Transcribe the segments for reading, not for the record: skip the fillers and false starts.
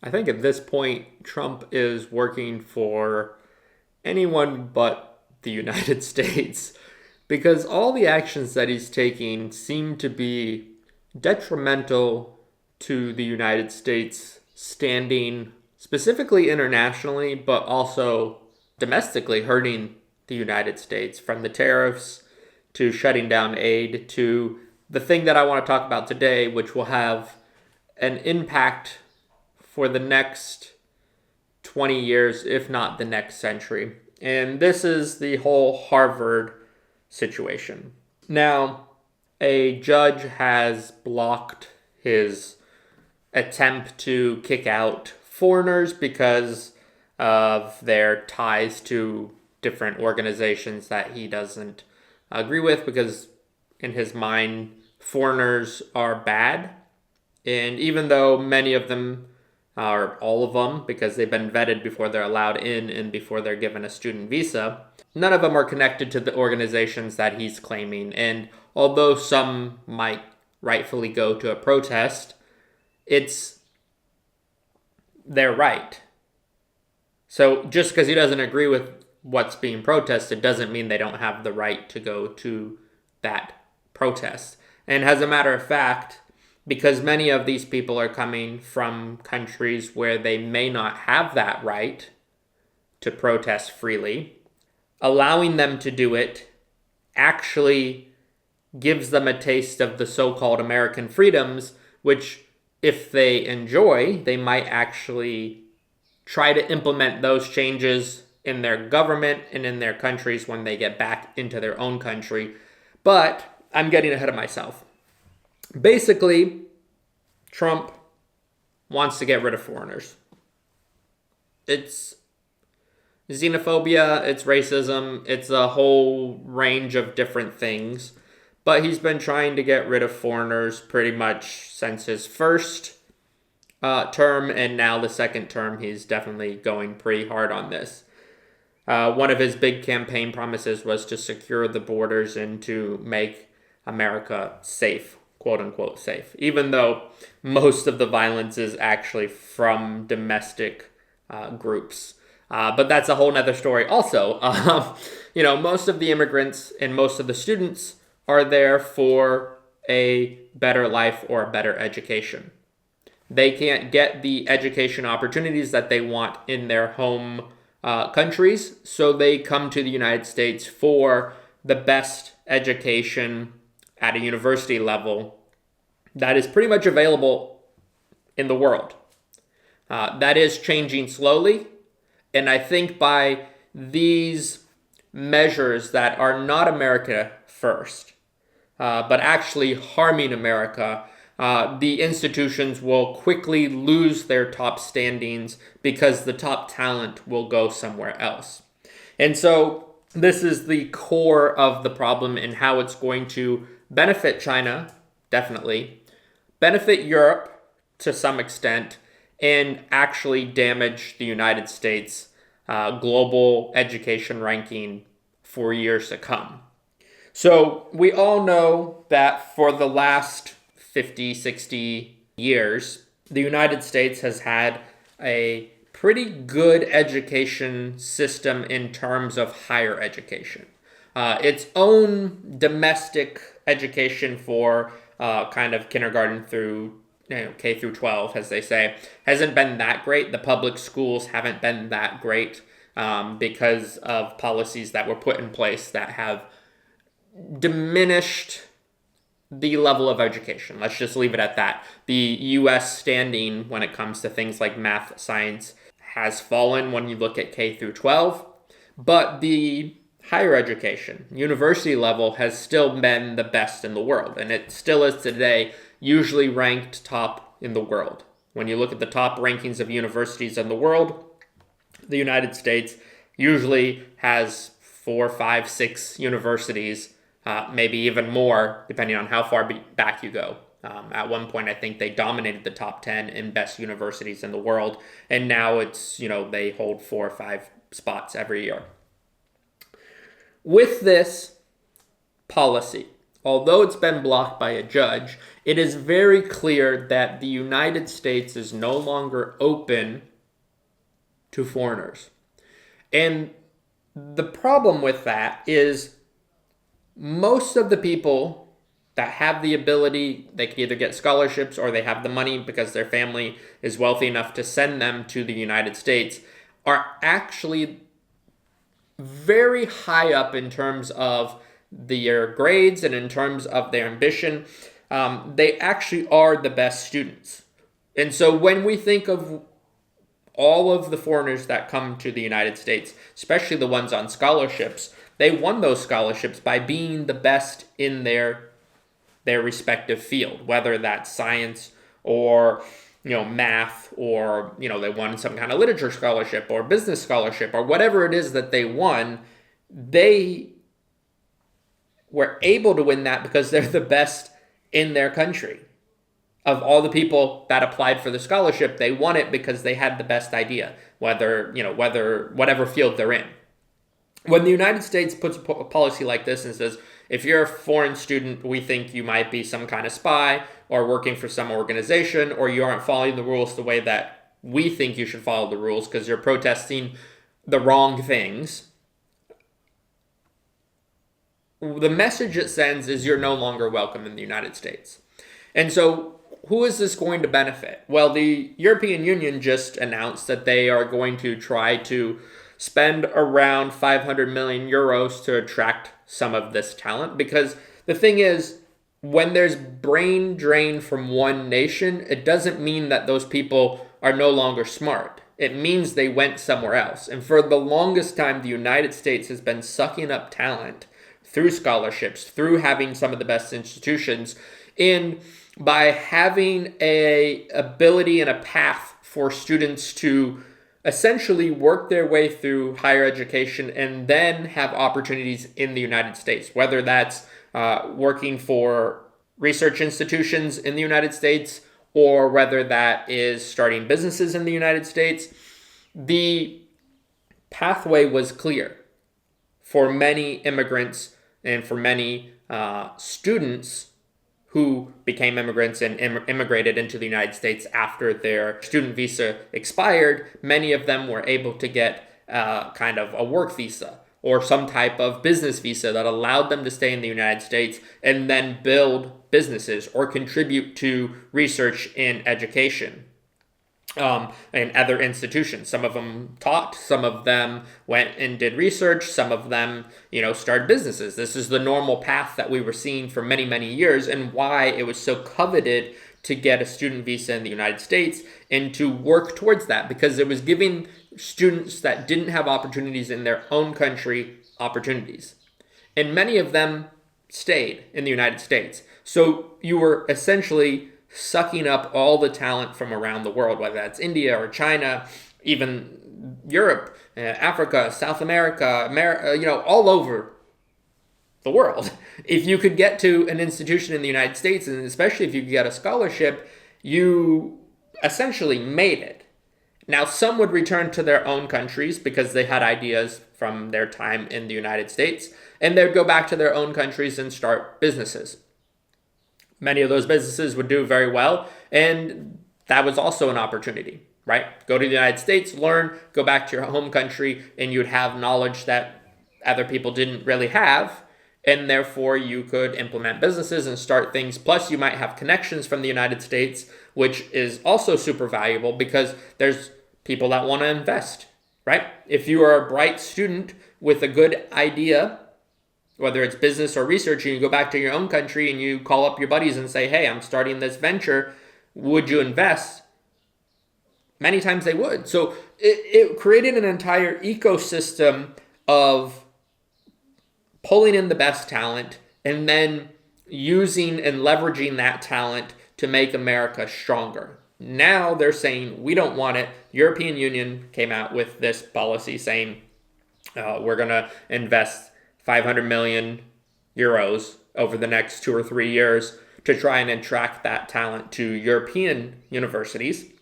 I think at this point, Trump is working for anyone but the United States because all the actions that he's taking seem to be detrimental to the United States standing specifically internationally, but also domestically hurting the United States, from the tariffs to shutting down aid to the thing that I want to talk about today, which will have an impact for the next 20 years, if not the next century. And this is the whole Harvard situation. Now, a judge has blocked his attempt to kick out foreigners because of their ties to different organizations that he doesn't agree with, because in his mind, foreigners are bad. And even though many of them, or all of them, because they've been vetted before they're allowed in and before they're given a student visa, none of them are connected to the organizations that he's claiming. And although some might rightfully go to a protest, it's their right. So just because he doesn't agree with what's being protested doesn't mean they don't have the right to go to that protest. And as a matter of fact, because many of these people are coming from countries where they may not have that right to protest freely, allowing them to do it actually gives them a taste of the so-called American freedoms, which, if they enjoy, they might actually try to implement those changes in their government and in their countries when they get back into their own country. But I'm getting ahead of myself. Basically, Trump wants to get rid of foreigners. It's xenophobia, it's racism, it's a whole range of different things. But he's been trying to get rid of foreigners pretty much since his first term, and now the second term, he's definitely going pretty hard on this. One of his big campaign promises was to secure the borders and to make America safe, quote unquote safe, even though most of the violence is actually from domestic groups. But that's a whole nother story also. Most of the immigrants and most of the students are there for a better life or a better education. They can't get the education opportunities that they want in their home countries, so they come to the United States for the best education at a university level that is pretty much available in the world. That is changing slowly, and I think by these measures that are not America first, but actually harming America, the institutions will quickly lose their top standings because the top talent will go somewhere else. And so this is the core of the problem and how it's going to benefit China, definitely, benefit Europe to some extent, and actually damage the United States global education ranking for years to come. So we all know that for the last 50, 60 years, the United States has had a pretty good education system in terms of higher education. Its own domestic education for kind of kindergarten through K through 12, as they say, hasn't been that great. The public schools haven't been that great because of policies that were put in place that have diminished the level of education. Let's just leave it at that. The U.S. standing when it comes to things like math, science has fallen when you look at K through 12, but the higher education, university level, has still been the best in the world, and it still is today, usually ranked top in the world. When you look at the top rankings of universities in the world, the United States usually has 4, 5, 6 universities, maybe even more, depending on how far back you go. At one point, I think they dominated the top 10 in best universities in the world, and now it's, they hold 4 or 5 spots every year. With this policy, although it's been blocked by a judge, it is very clear that the United States is no longer open to foreigners. And the problem with that is most of the people that have the ability, they can either get scholarships or they have the money because their family is wealthy enough to send them to the United States, are actually very high up in terms of their grades and in terms of their ambition. They actually are the best students. And so when we think of all of the foreigners that come to the United States, especially the ones on scholarships, they won those scholarships by being the best in their respective field, whether that's science or math, or they won some kind of literature scholarship or business scholarship or whatever it is that they won. They were able to win that because they're the best in their country. Of all the people that applied for the scholarship, they won it because they had the best idea, whether whatever field they're in. When the United States puts a policy like this and says, if you're a foreign student, we think you might be some kind of spy or working for some organization, or you aren't following the rules the way that we think you should follow the rules because you're protesting the wrong things, the message it sends is you're no longer welcome in the United States. And so who is this going to benefit? Well, the European Union just announced that they are going to try to spend around 500 million euros to attract some of this talent. Because the thing is, when there's brain drain from one nation, it doesn't mean that those people are no longer smart. It means they went somewhere else. And for the longest time, the United States has been sucking up talent through scholarships, through having some of the best institutions, and by having a ability and a path for students to essentially work their way through higher education and then have opportunities in the United States, whether that's working for research institutions in the United States or whether that is starting businesses in the United States. The pathway was clear for many immigrants and for many students who became immigrants and immigrated into the United States after their student visa expired. Many of them were able to get kind of a work visa or some type of business visa that allowed them to stay in the United States and then build businesses or contribute to research and education. And other institutions. Some of them taught, some of them went and did research, some of them, started businesses. This is the normal path that we were seeing for many, many years, and why it was so coveted to get a student visa in the United States and to work towards that, because it was giving students that didn't have opportunities in their own country opportunities. And many of them stayed in the United States. So you were essentially sucking up all the talent from around the world, whether that's India or China, even Europe, Africa, South America, all over the world. If you could get to an institution in the United States, and especially if you could get a scholarship, you essentially made it. Now, some would return to their own countries because they had ideas from their time in the United States, and they'd go back to their own countries and start businesses. Many of those businesses would do very well, and that was also an opportunity, right? Go to the United States, learn, go back to your home country, and you'd have knowledge that other people didn't really have, and therefore you could implement businesses and start things. Plus, you might have connections from the United States, which is also super valuable because there's people that want to invest, right? If you are a bright student with a good idea, whether it's business or research, and you go back to your own country and you call up your buddies and say, hey, I'm starting this venture, would you invest? Many times they would. So it created an entire ecosystem of pulling in the best talent and then using and leveraging that talent to make America stronger. Now they're saying, we don't want it. European Union came out with this policy saying, we're going to invest 500 million euros over the next 2 or 3 years to try and attract that talent to European universities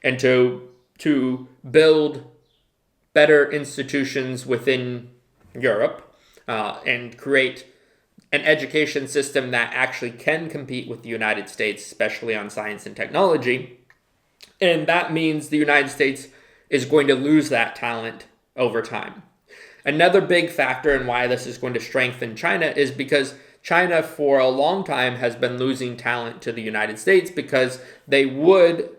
and to build better institutions within Europe and create an education system that actually can compete with the United States, especially on science and technology. And that means the United States is going to lose that talent over time. Another big factor in why this is going to strengthen China is because China for a long time has been losing talent to the United States because they would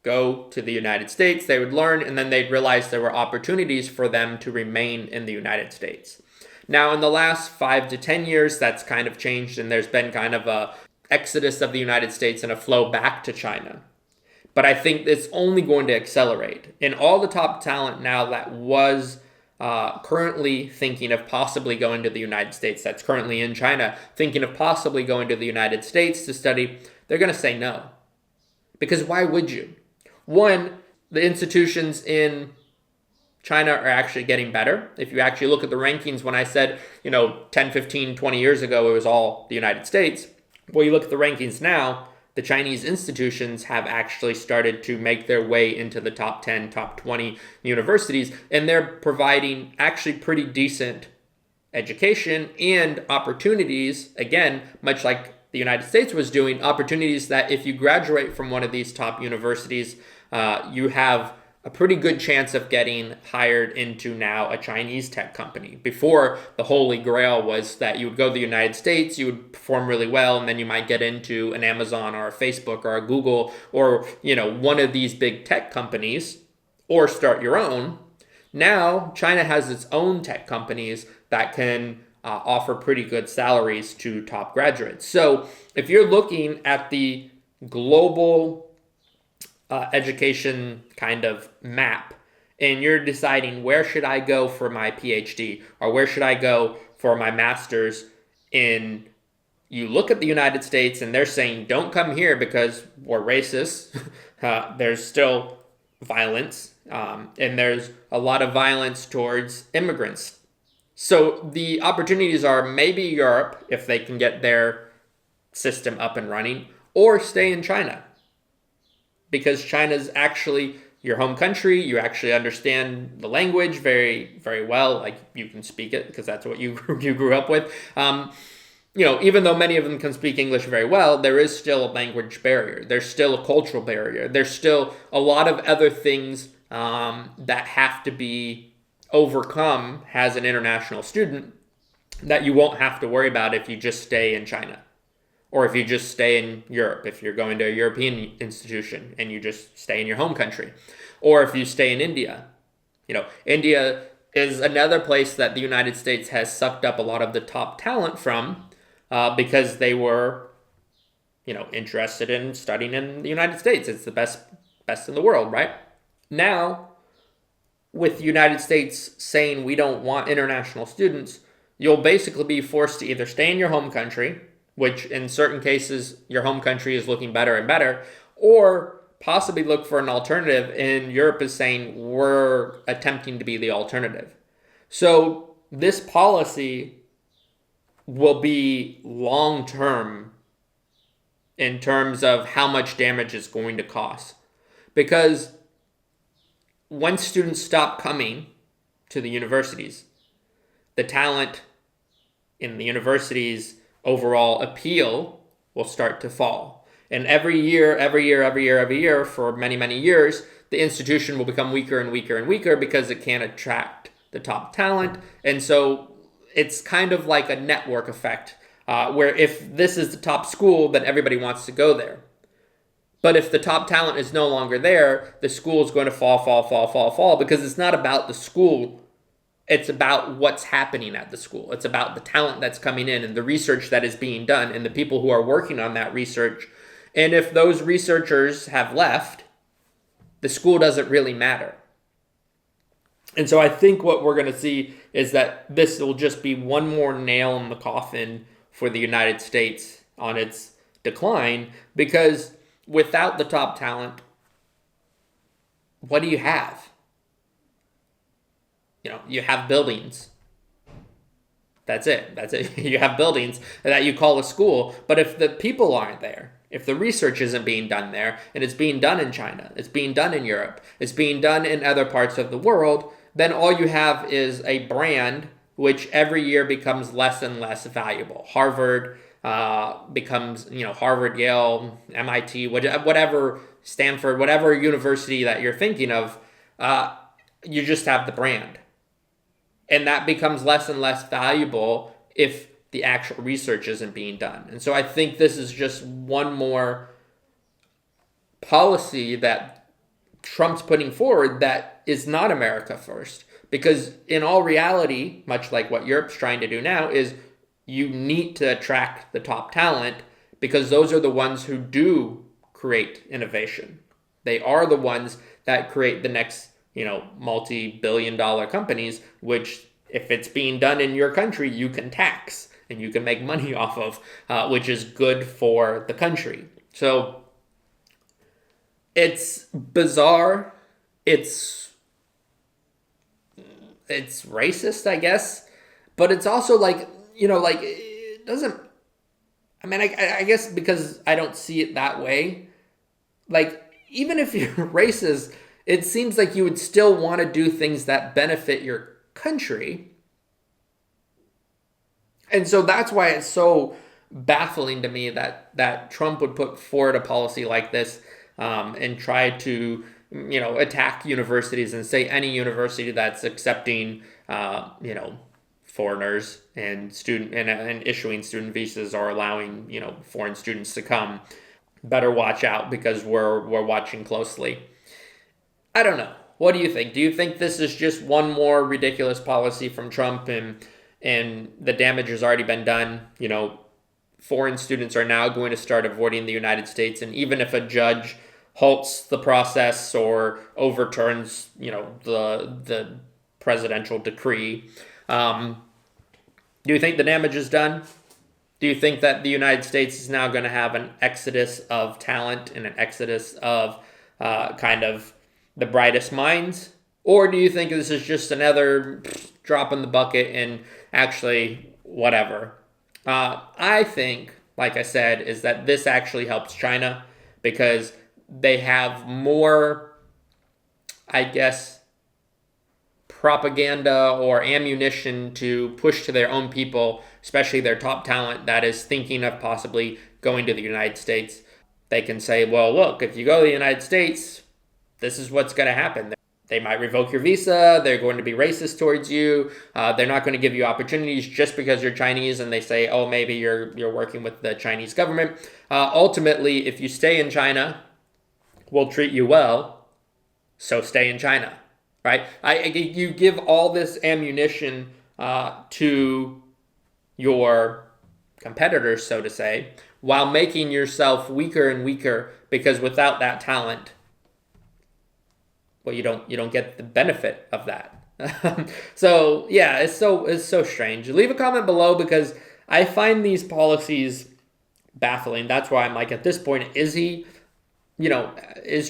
go to the United States, they would learn, and then they'd realize there were opportunities for them to remain in the United States. Now, in the last 5 to 10 years, that's kind of changed, and there's been kind of a exodus of the United States and a flow back to China. But I think it's only going to accelerate. And all the top talent now that was currently thinking of possibly going to the United States, that's currently in China, thinking of possibly going to the United States to study, they're going to say no. Because why would you? One, the institutions in China are actually getting better. If you actually look at the rankings, when I said, 10, 15, 20 years ago, it was all the United States. Well, you look at the rankings now, the Chinese institutions have actually started to make their way into the top 10, top 20 universities, and they're providing actually pretty decent education and opportunities, again, much like the United States was doing, opportunities that if you graduate from one of these top universities, you have a pretty good chance of getting hired into now a Chinese tech company. Before, the holy grail was that you would go to the United States, you would perform really well, and then you might get into an Amazon or a Facebook or a Google or, one of these big tech companies, or start your own. Now, China has its own tech companies that can offer pretty good salaries to top graduates. So if you're looking at the global education kind of map, and you're deciding where should I go for my PhD or where should I go for my master's, and you look at the United States and they're saying don't come here because we're racist. There's still violence, and there's a lot of violence towards immigrants. So the opportunities are maybe Europe, if they can get their system up and running, or stay in China. Because China's actually your home country, you actually understand the language very, very well. Like, you can speak it because that's what you grew up with. Even though many of them can speak English very well, there is still a language barrier. There's still a cultural barrier. There's still a lot of other things that have to be overcome as an international student that you won't have to worry about if you just stay in China. Or if you just stay in Europe, if you're going to a European institution and you just stay in your home country. Or if you stay in India. India is another place that the United States has sucked up a lot of the top talent from because they were, interested in studying in the United States. It's the best in the world, right? Now, with the United States saying we don't want international students, you'll basically be forced to either stay in your home country, which in certain cases your home country is looking better and better, or possibly look for an alternative, and Europe is saying we're attempting to be the alternative. So this policy will be long-term in terms of how much damage it's going to cost. Because when students stop coming to the universities, the talent in the universities overall appeal will start to fall. And every year, for many, many years, the institution will become weaker and weaker and weaker because it can't attract the top talent. And so it's kind of like a network effect, where if this is the top school, then everybody wants to go there. But if the top talent is no longer there, the school is going to fall, because it's not about the school. It's about what's happening at the school. It's about the talent that's coming in and the research that is being done and the people who are working on that research. And if those researchers have left, the school doesn't really matter. And so I think what we're going to see is that this will just be one more nail in the coffin for the United States on its decline, because without the top talent, what do you have? You have buildings. That's it. You have buildings that you call a school. But if the people aren't there, if the research isn't being done there, and it's being done in China, it's being done in Europe, it's being done in other parts of the world, then all you have is a brand which every year becomes less and less valuable. Harvard becomes, Harvard, Yale, MIT, whatever, Stanford, whatever university that you're thinking of, you just have the brand. And that becomes less and less valuable if the actual research isn't being done. And so I think this is just one more policy that Trump's putting forward that is not America first. Because in all reality, much like what Europe's trying to do now, is you need to attract the top talent because those are the ones who do create innovation. They are the ones that create the next, multi-billion-dollar companies, which if it's being done in your country, you can tax and you can make money off of, which is good for the country. So it's bizarre. It's racist, I guess, but it's also it doesn't, I guess because I don't see it that way, even if you're racist, it seems like you would still want to do things that benefit your country. And so that's why it's so baffling to me that Trump would put forward a policy like this and try to, attack universities and say any university that's accepting, foreigners and and issuing student visas or allowing, foreign students to come, better watch out because we're watching closely. I don't know. What do you think? Do you think this is just one more ridiculous policy from Trump and the damage has already been done? Foreign students are now going to start avoiding the United States, and even if a judge halts the process or overturns, the presidential decree, do you think the damage is done? Do you think that the United States is now going to have an exodus of talent and an exodus of kind of the brightest minds? Or do you think this is just another drop in the bucket and actually whatever? I think, like I said, is that this actually helps China because they have more, I guess, propaganda or ammunition to push to their own people, especially their top talent that is thinking of possibly going to the United States. They can say, well, look, if you go to the United States, this is what's going to happen. They might revoke your visa. They're going to be racist towards you. They're not going to give you opportunities just because you're Chinese and they say, oh, maybe you're working with the Chinese government. Ultimately, if you stay in China, we'll treat you well. So stay in China, right? You give all this ammunition to your competitors, so to say, while making yourself weaker and weaker because without that talent, well, you don't get the benefit of that. So yeah, it's so strange. Leave a comment below because I find these policies baffling. That's why I'm like, at this point, is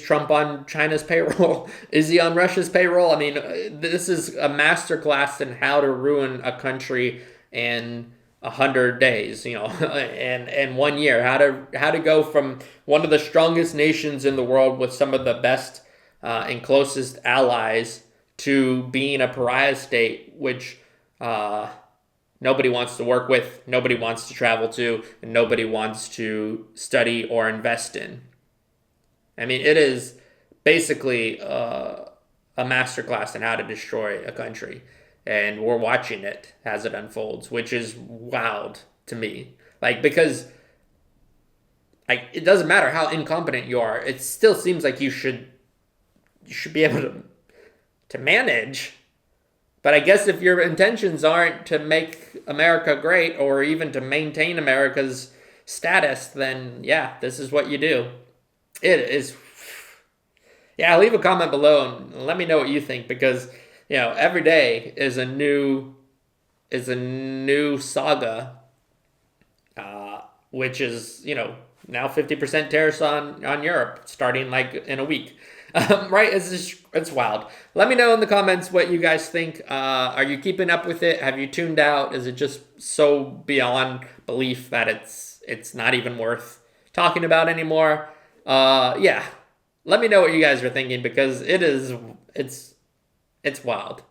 Trump on China's payroll? Is he on Russia's payroll? I mean, this is a masterclass in how to ruin a country in 100 days, and 1 year. How to go from one of the strongest nations in the world with some of the best and closest allies to being a pariah state, which nobody wants to work with, nobody wants to travel to, and nobody wants to study or invest in. I mean, it is basically a masterclass in how to destroy a country. And we're watching it as it unfolds, which is wild to me. Because it doesn't matter how incompetent you are. It still seems like you should be able to manage. But I guess if your intentions aren't to make America great or even to maintain America's status, then yeah, this is what you do. It is. Yeah, leave a comment below and let me know what you think because, every day is a new saga, which is, now 50% tariffs on Europe starting in a week. Right? It's wild. Let me know in the comments what you guys think. Are you keeping up with it? Have you tuned out? Is it just so beyond belief that it's not even worth talking about anymore? Yeah. Let me know what you guys are thinking because it's wild.